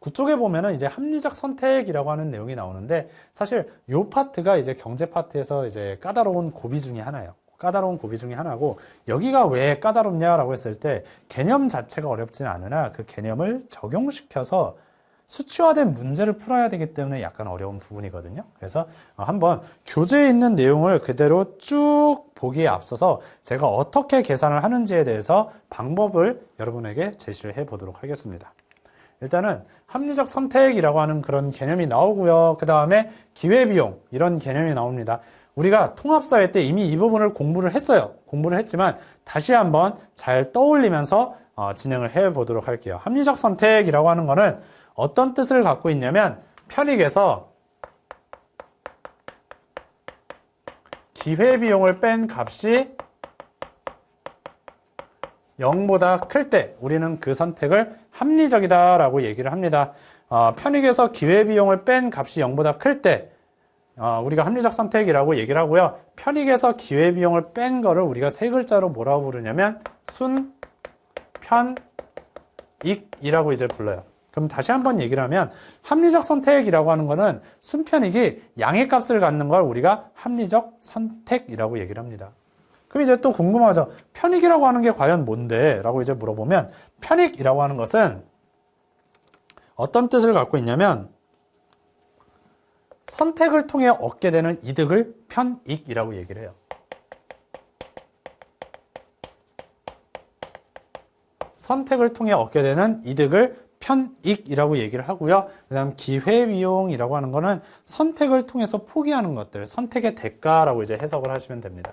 그쪽에 보면은 이제 합리적 선택이라고 하는 내용이 나오는데 사실 요 파트가 이제 경제 파트에서 이제 까다로운 고비 중에 하나예요. 까다로운 고비 중에 하나고 여기가 왜 까다롭냐라고 했을 때 개념 자체가 어렵진 않으나 그 개념을 적용시켜서 수치화된 문제를 풀어야 되기 때문에 약간 어려운 부분이거든요. 그래서 한번 교재에 있는 내용을 그대로 쭉 보기에 앞서서 제가 어떻게 계산을 하는지에 대해서 방법을 여러분에게 제시를 해 보도록 하겠습니다. 일단은 합리적 선택이라고 하는 그런 개념이 나오고요. 그 다음에 기회비용 이런 개념이 나옵니다. 우리가 통합사회 때 이미 이 부분을 공부를 했어요. 공부를 했지만 다시 한번 잘 떠올리면서 진행을 해 보도록 할게요. 합리적 선택이라고 하는 거는 어떤 뜻을 갖고 있냐면 편익에서 기회비용을 뺀 값이 0보다 클 때 우리는 그 선택을 합리적이다 라고 얘기를 합니다. 편익에서 기회비용을 뺀 값이 0보다 클 때 우리가 합리적 선택이라고 얘기를 하고요. 편익에서 기회비용을 뺀 거를 우리가 세 글자로 뭐라고 부르냐면 순편익이라고 이제 불러요. 그럼 다시 한번 얘기를 하면 합리적 선택이라고 하는 거는 순편익이 양의 값을 갖는 걸 우리가 합리적 선택이라고 얘기를 합니다. 그럼 이제 또 궁금하죠. 편익이라고 하는 게 과연 뭔데? 라고 이제 물어보면 편익이라고 하는 것은 어떤 뜻을 갖고 있냐면 선택을 통해 얻게 되는 이득을 편익이라고 얘기를 해요. 선택을 통해 얻게 되는 이득을 편익이라고 얘기를 하고요. 그 다음 기회비용이라고 하는 거는 선택을 통해서 포기하는 것들, 선택의 대가라고 이제 해석을 하시면 됩니다.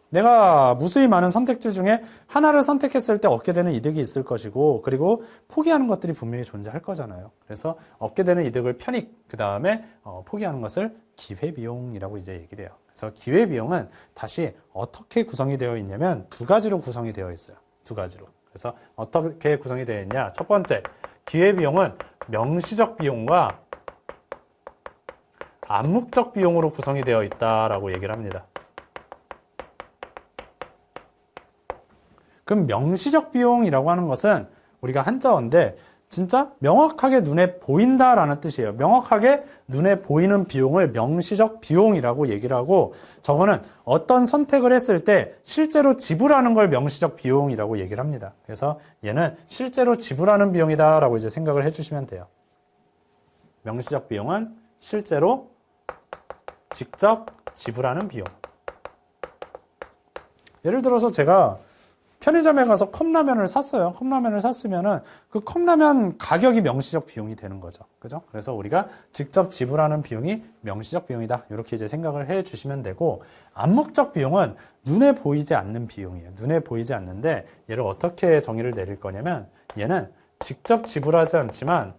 내가 무수히 많은 선택지 중에 하나를 선택했을 때 얻게 되는 이득이 있을 것이고 그리고 포기하는 것들이 분명히 존재할 거잖아요. 그래서 얻게 되는 이득을 편익, 그 다음에 포기하는 것을 기회비용이라고 이제 얘기를 해요. 그래서 기회비용은 다시 어떻게 구성이 되어 있냐면 두 가지로 구성이 되어 있어요. 두 가지로. 그래서 어떻게 구성이 되어 있냐. 첫 번째, 기회비용은 명시적 비용과 암묵적 비용으로 구성이 되어 있다라고 얘기를 합니다. 그럼 명시적 비용이라고 하는 것은 우리가 한자어인데 진짜 명확하게 눈에 보인다라는 뜻이에요. 명확하게 눈에 보이는 비용을 명시적 비용이라고 얘기를 하고 저거는 어떤 선택을 했을 때 실제로 지불하는 걸 명시적 비용이라고 얘기를 합니다. 그래서 얘는 실제로 지불하는 비용이다라고 이제 생각을 해주시면 돼요. 명시적 비용은 실제로 직접 지불하는 비용. 예를 들어서 제가 편의점에 가서 컵라면을 샀어요. 컵라면을 샀으면은 그 컵라면 가격이 명시적 비용이 되는 거죠. 그죠? 그래서 우리가 직접 지불하는 비용이 명시적 비용이다. 이렇게 이제 생각을 해 주시면 되고, 암묵적 비용은 눈에 보이지 않는 비용이에요. 눈에 보이지 않는데 얘를 어떻게 정의를 내릴 거냐면 얘는 직접 지불하지 않지만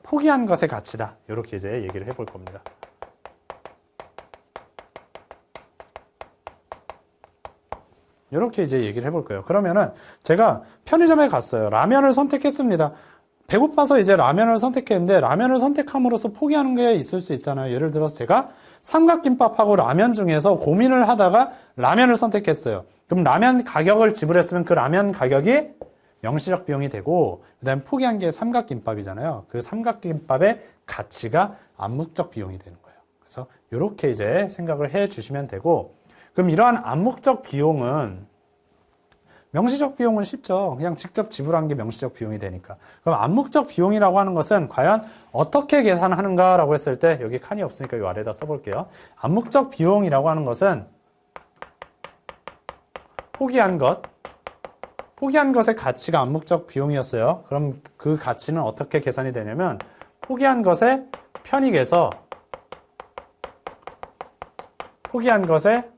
포기한 것의 가치다. 이렇게 이제 얘기를 해볼 겁니다. 이렇게 이제 얘기를 해볼 거예요. 그러면은 제가 편의점에 갔어요. 라면을 선택했습니다. 배고파서 이제 라면을 선택했는데 라면을 선택함으로써 포기하는 게 있을 수 있잖아요. 예를 들어서 제가 삼각김밥하고 라면 중에서 고민을 하다가 라면을 선택했어요. 그럼 라면 가격을 지불했으면 그 라면 가격이 명시적 비용이 되고 그다음에 포기한 게 삼각김밥이잖아요. 그 삼각김밥의 가치가 암묵적 비용이 되는 거예요. 그래서 이렇게 이제 생각을 해 주시면 되고, 그럼 이러한 암묵적 비용은 명시적 비용은 쉽죠. 그냥 직접 지불한 게 명시적 비용이 되니까. 그럼 암묵적 비용이라고 하는 것은 과연 어떻게 계산하는가라고 했을 때 여기 칸이 없으니까 이 아래에다 써볼게요. 암묵적 비용이라고 하는 것은 포기한 것의 가치가 암묵적 비용이었어요. 그럼 그 가치는 어떻게 계산이 되냐면 포기한 것의 편익에서 포기한 것의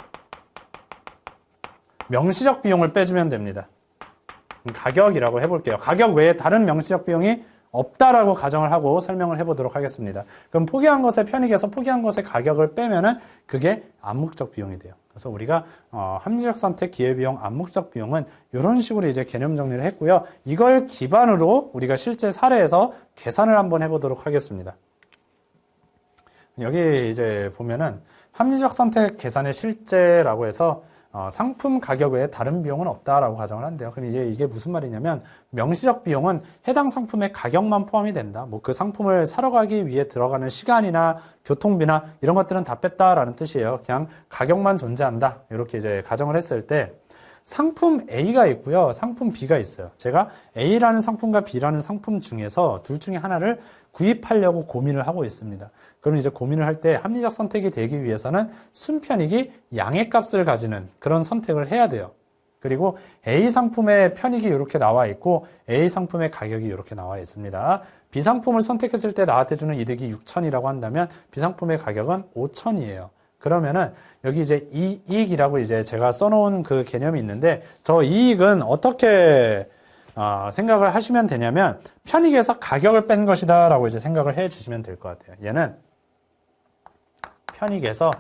명시적 비용을 빼주면 됩니다. 가격이라고 해볼게요. 가격 외에 다른 명시적 비용이 없다라고 가정을 하고 설명을 해보도록 하겠습니다. 그럼 포기한 것의 편익에서 포기한 것의 가격을 빼면은 그게 암묵적 비용이 돼요. 그래서 우리가 합리적 선택, 기회비용, 암묵적 비용은 이런 식으로 이제 개념 정리를 했고요. 이걸 기반으로 우리가 실제 사례에서 계산을 한번 해보도록 하겠습니다. 여기 이제 보면은 합리적 선택 계산의 실제라고 해서 상품 가격 외에 다른 비용은 없다라고 가정을 한대요. 그럼 이제 이게 무슨 말이냐면 명시적 비용은 해당 상품의 가격만 포함이 된다. 뭐 그 상품을 사러 가기 위해 들어가는 시간이나 교통비나 이런 것들은 다 뺐다라는 뜻이에요. 그냥 가격만 존재한다. 이렇게 이제 가정을 했을 때 상품 A가 있고요. 상품 B가 있어요. 제가 A라는 상품과 B라는 상품 중에서 둘 중에 하나를 구입하려고 고민을 하고 있습니다. 그럼 이제 고민을 할 때 합리적 선택이 되기 위해서는 순편익이 양의 값을 가지는 그런 선택을 해야 돼요. 그리고 A 상품의 편익이 이렇게 나와 있고 A 상품의 가격이 이렇게 나와 있습니다. B 상품을 선택했을 때 나한테 주는 이득이 6,000이라고 한다면 B 상품의 가격은 5,000이에요. 그러면은 여기 이제 이익이라고 이제 제가 써놓은 그 개념이 있는데 저 이익은 어떻게 생각을 하시면 되냐면 편익에서 가격을 뺀 것이다 라고 이제 생각을 해 주시면 될 것 같아요. 얘는 편익에서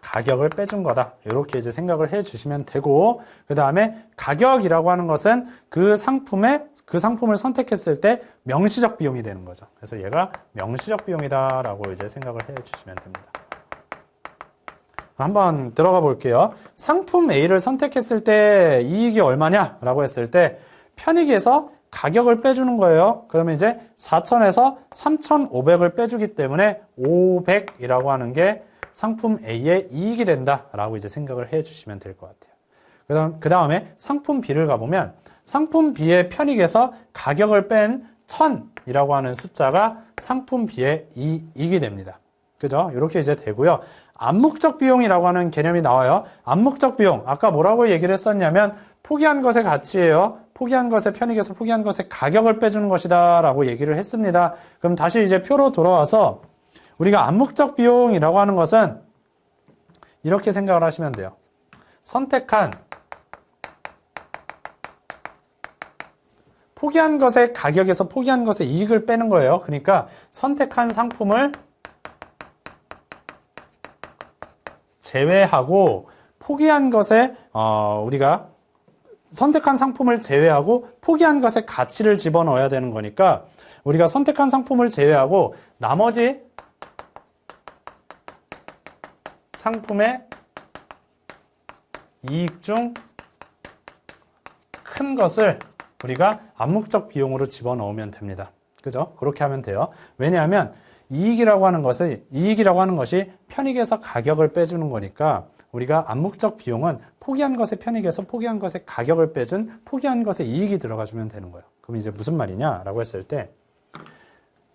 가격을 빼준 거다. 이렇게 이제 생각을 해 주시면 되고, 그 다음에 가격이라고 하는 것은 그 상품을 선택했을 때 명시적 비용이 되는 거죠. 그래서 얘가 명시적 비용이다 라고 이제 생각을 해 주시면 됩니다. 한번 들어가 볼게요. 상품 A를 선택했을 때 이익이 얼마냐 라고 했을 때 편익에서 가격을 빼주는 거예요. 그러면 이제 4,000에서 3,500을 빼주기 때문에 500이라고 하는 게 상품 A의 이익이 된다 라고 이제 생각을 해 주시면 될 것 같아요. 그 다음에 상품 B를 가보면 상품 B의 편익에서 가격을 뺀 1,000이라고 하는 숫자가 상품 B의 이익이 됩니다. 그죠? 이렇게 이제 되고요. 암묵적 비용이라고 하는 개념이 나와요. 암묵적 비용, 아까 뭐라고 얘기를 했었냐면 포기한 것의 가치예요. 포기한 것의 편익에서 포기한 것의 가격을 빼주는 것이다 라고 얘기를 했습니다. 그럼 다시 이제 표로 돌아와서 우리가 암묵적 비용이라고 하는 것은 이렇게 생각을 하시면 돼요. 선택한 포기한 것의 가격에서 포기한 것의 이익을 빼는 거예요. 그러니까 선택한 상품을 제외하고 포기한 것에 우리가 선택한 상품을 제외하고 포기한 것에 가치를 집어넣어야 되는 거니까 우리가 선택한 상품을 제외하고 나머지 상품의 이익 중 큰 것을 우리가 암묵적 비용으로 집어넣으면 됩니다. 그죠? 그렇게 하면 돼요. 왜냐하면 이익이라고 하는 것이 편익에서 가격을 빼주는 거니까 우리가 암묵적 비용은 포기한 것의 편익에서 포기한 것의 가격을 빼준 포기한 것의 이익이 들어가주면 되는 거예요. 그럼 이제 무슨 말이냐라고 했을 때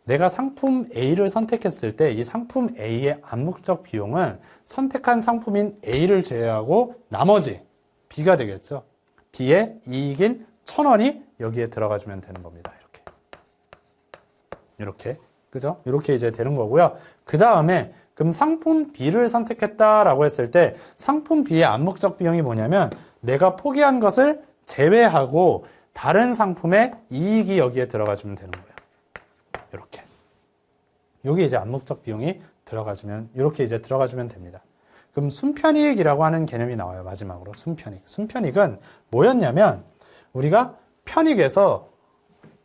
내가 상품 A를 선택했을 때 이 상품 A의 암묵적 비용은 선택한 상품인 A를 제외하고 나머지 B가 되겠죠. B의 이익인 1,000원이 여기에 들어가주면 되는 겁니다. 이렇게. 그죠? 이렇게 이제 되는 거고요. 그 다음에 그럼 상품 B를 선택했다라고 했을 때 상품 B의 암묵적 비용이 뭐냐면 내가 포기한 것을 제외하고 다른 상품의 이익이 여기에 들어가주면 되는 거예요. 이렇게. 여기 이제 암묵적 비용이 들어가주면 이렇게 이제 들어가주면 됩니다. 그럼 순편익이라고 하는 개념이 나와요. 마지막으로 순편익. 순편익은 뭐였냐면 우리가 편익에서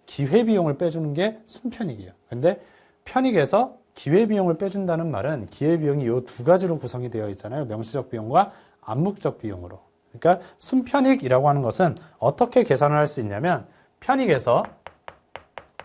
기회비용을 빼주는 게 순편익이에요. 근데 편익에서 기회비용을 빼준다는 말은 기회비용이 이 두 가지로 구성이 되어 있잖아요. 명시적 비용과 암묵적 비용으로. 그러니까 순편익이라고 하는 것은 어떻게 계산을 할 수 있냐면 편익에서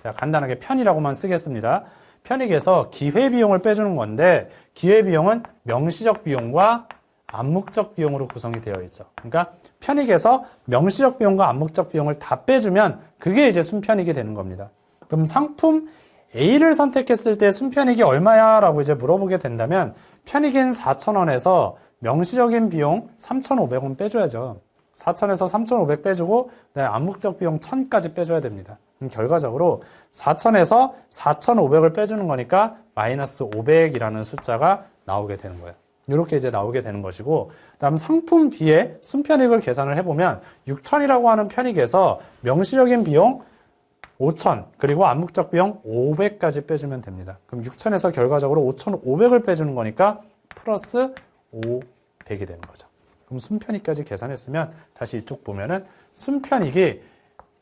자 간단하게 편이라고만 쓰겠습니다. 편익에서 기회비용을 빼주는 건데 기회비용은 명시적 비용과 암묵적 비용으로 구성이 되어 있죠. 그러니까 편익에서 명시적 비용과 암묵적 비용을 다 빼주면 그게 이제 순편익이 되는 겁니다. 그럼 상품 A를 선택했을 때 순편익이 얼마야? 라고 이제 물어보게 된다면 편익인 4,000원에서 명시적인 비용 3,500원 빼줘야죠. 4,000에서 3,500 빼주고 암묵적 비용 1,000까지 빼줘야 됩니다. 그럼 결과적으로 4,000에서 4,500을 빼주는 거니까 마이너스 500이라는 숫자가 나오게 되는 거예요. 이렇게 이제 나오게 되는 것이고, 그다음 상품 B의 순편익을 계산을 해보면 6,000이라고 하는 편익에서 명시적인 비용 5,000 그리고 암묵적 비용 500까지 빼주면 됩니다. 그럼 6,000에서 결과적으로 5,500을 빼주는 거니까 플러스 500이 되는 거죠. 그럼 순편익까지 계산했으면 다시 이쪽 보면은 순편익이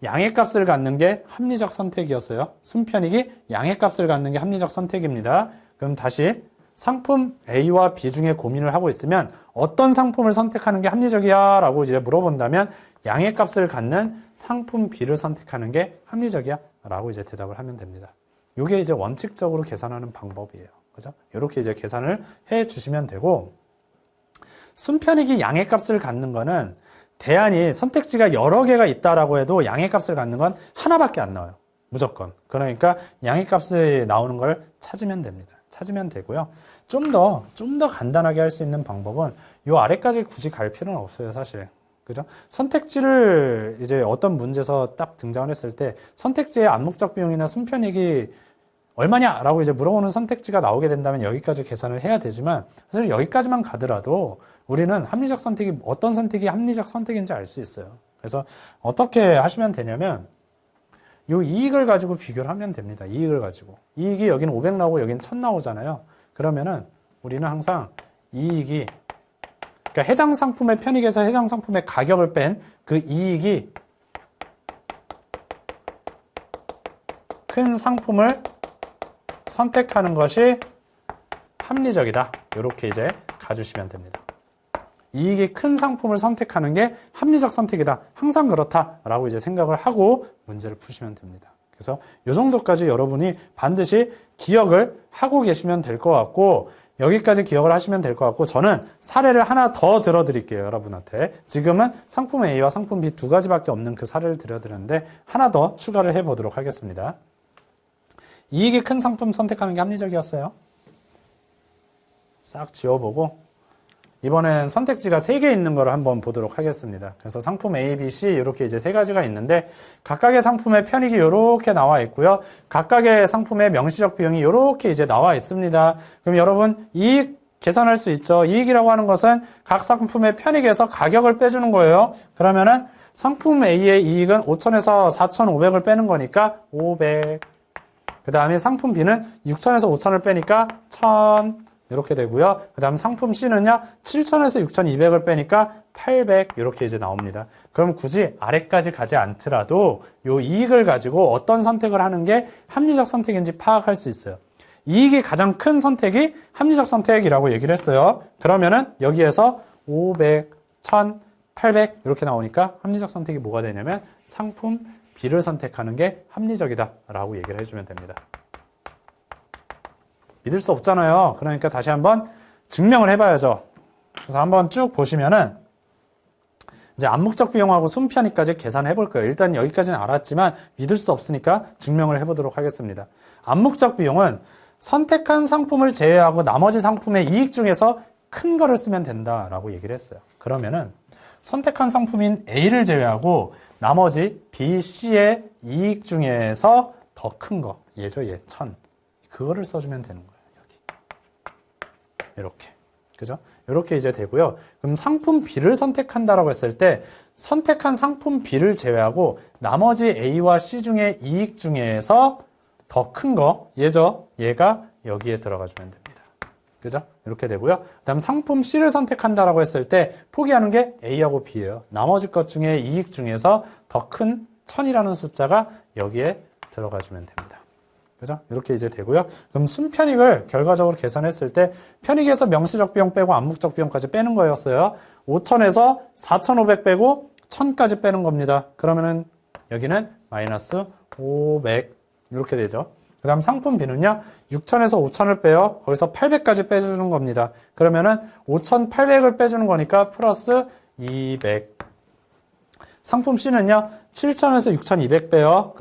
양의 값을 갖는 게 합리적 선택이었어요. 순편익이 양의 값을 갖는 게 합리적 선택입니다. 그럼 다시 상품 A와 B 중에 고민을 하고 있으면 어떤 상품을 선택하는 게 합리적이야? 라고 이제 물어본다면 양의 값을 갖는 상품 B를 선택하는 게 합리적이야? 라고 이제 대답을 하면 됩니다. 이게 이제 원칙적으로 계산하는 방법이에요. 그죠? 이렇게 이제 계산을 해 주시면 되고, 순편익이 양의 값을 갖는 거는 대안이 선택지가 여러 개가 있다라고 해도 양의 값을 갖는 건 하나밖에 안 나와요. 무조건. 그러니까 양의 값이 나오는 걸 찾으면 됩니다. 찾으면 되고요. 좀 더 간단하게 할 수 있는 방법은 요 아래까지 굳이 갈 필요는 없어요, 사실. 그죠? 선택지를 이제 어떤 문제에서 딱 등장을 했을 때 선택지의 암묵적 비용이나 순편익이 얼마냐라고 이제 물어보는 선택지가 나오게 된다면 여기까지 계산을 해야 되지만 사실 여기까지만 가더라도 우리는 합리적 선택이 어떤 선택이 합리적 선택인지 알 수 있어요. 그래서 어떻게 하시면 되냐면 요 이익을 가지고 비교를 하면 됩니다. 이익을 가지고. 이익이 여기는 500 나오고 여기는 1000 나오잖아요. 그러면은 우리는 항상 이익이 그러니까 해당 상품의 편익에서 해당 상품의 가격을 뺀 그 이익이 큰 상품을 선택하는 것이 합리적이다. 이렇게 이제 가주시면 됩니다. 이익이 큰 상품을 선택하는 게 합리적 선택이다. 항상 그렇다라고 이제 생각을 하고 문제를 푸시면 됩니다. 그래서 이 정도까지 여러분이 반드시 기억을 하고 계시면 될 것 같고 여기까지 기억을 하시면 될 것 같고 저는 사례를 하나 더 들어드릴게요. 여러분한테. 지금은 상품 A와 상품 B 두 가지밖에 없는 그 사례를 들려드렸는데 하나 더 추가를 해보도록 하겠습니다. 이익이 큰 상품 선택하는 게 합리적이었어요. 싹 지워보고 이번엔 선택지가 3개 있는 걸 한번 보도록 하겠습니다. 그래서 상품 A, B, C 이렇게 이제 3가지가 있는데 각각의 상품의 편익이 이렇게 나와 있고요. 각각의 상품의 명시적 비용이 이렇게 이제 나와 있습니다. 그럼 여러분 이익 계산할 수 있죠. 이익이라고 하는 것은 각 상품의 편익에서 가격을 빼주는 거예요. 그러면은 상품 A의 이익은 5,000에서 4,500을 빼는 거니까 500. 그 다음에 상품 B는 6,000에서 5,000을 빼니까 1,000. 이렇게 되고요. 그 다음 상품 C는요, 7,000에서 6,200을 빼니까 800 이렇게 이제 나옵니다. 그럼 굳이 아래까지 가지 않더라도 요 이익을 가지고 어떤 선택을 하는 게 합리적 선택인지 파악할 수 있어요. 이익이 가장 큰 선택이 합리적 선택이라고 얘기를 했어요. 그러면은 여기에서 500, 1,000, 800 이렇게 나오니까 합리적 선택이 뭐가 되냐면 상품 B를 선택하는 게 합리적이다 라고 얘기를 해주면 됩니다. 믿을 수 없잖아요. 그러니까 다시 한번 증명을 해봐야죠. 그래서 한번 쭉 보시면은 이제 암묵적 비용하고 순편익까지 계산해 볼 거예요. 일단 여기까지는 알았지만 믿을 수 없으니까 증명을 해보도록 하겠습니다. 암묵적 비용은 선택한 상품을 제외하고 나머지 상품의 이익 중에서 큰 거를 쓰면 된다라고 얘기를 했어요. 그러면은 선택한 상품인 A를 제외하고 나머지 B, C의 이익 중에서 더 큰 거, 얘죠, 얘 1000. 그거를 써주면 되는 거예요. 이렇게. 그죠? 이렇게 이제 되고요. 그럼 상품 B를 선택한다라고 했을 때 선택한 상품 B를 제외하고 나머지 A와 C 중에 이익 중에서 더 큰 거, 얘죠? 얘가 여기에 들어가 주면 됩니다. 그죠? 이렇게 되고요. 그다음 상품 C를 선택한다라고 했을 때 포기하는 게 A하고 B예요. 나머지 것 중에 이익 중에서 더 큰 1000이라는 숫자가 여기에 들어가 주면 됩니다. 그죠? 이렇게 이제 되고요. 그럼 순편익을 결과적으로 계산했을 때 편익에서 명시적 비용 빼고 암묵적 비용까지 빼는 거였어요. 5,000에서 4,500 빼고 1,000까지 빼는 겁니다. 그러면은 여기는 마이너스 500 이렇게 되죠. 그 다음 상품 B는요. 6,000에서 5,000을 빼요. 거기서 800까지 빼주는 겁니다. 그러면은 5,800을 빼주는 거니까 플러스 200. 상품 C는요. 7,000에서 6,200 빼요.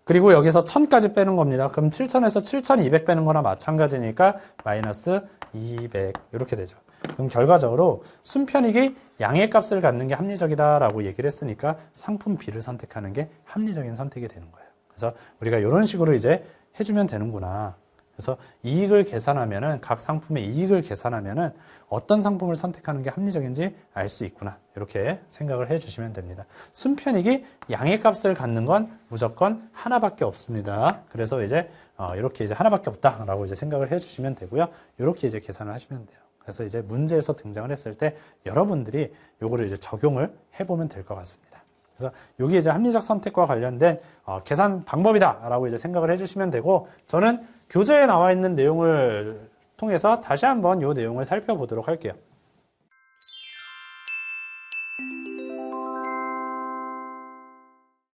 그리고 여기서 1000까지 빼는 겁니다. 그럼 7,000에서 7,200 빼는 거나 마찬가지니까 마이너스 200 이렇게 되죠. 그럼 결과적으로 순편익이 양의 값을 갖는 게 합리적이다라고 얘기를 했으니까 상품 B를 선택하는 게 합리적인 선택이 되는 거예요. 그래서 우리가 이런 식으로 이제 해주면 되는구나. 그래서 이익을 계산하면은 각 상품의 이익을 계산하면은 어떤 상품을 선택하는 게 합리적인지 알 수 있구나. 이렇게 생각을 해주시면 됩니다. 순편익이 양의 값을 갖는 건 무조건 하나밖에 없습니다. 그래서 이제 이렇게 이제 하나밖에 없다라고 이제 생각을 해주시면 되고요. 이렇게 이제 계산을 하시면 돼요. 그래서 이제 문제에서 등장을 했을 때 여러분들이 요거를 이제 적용을 해보면 될 것 같습니다. 그래서 여기 이제 합리적 선택과 관련된 계산 방법이다라고 이제 생각을 해주시면 되고 저는 교재에 나와 있는 내용을 통해서 다시 한번 이 내용을 살펴보도록 할게요.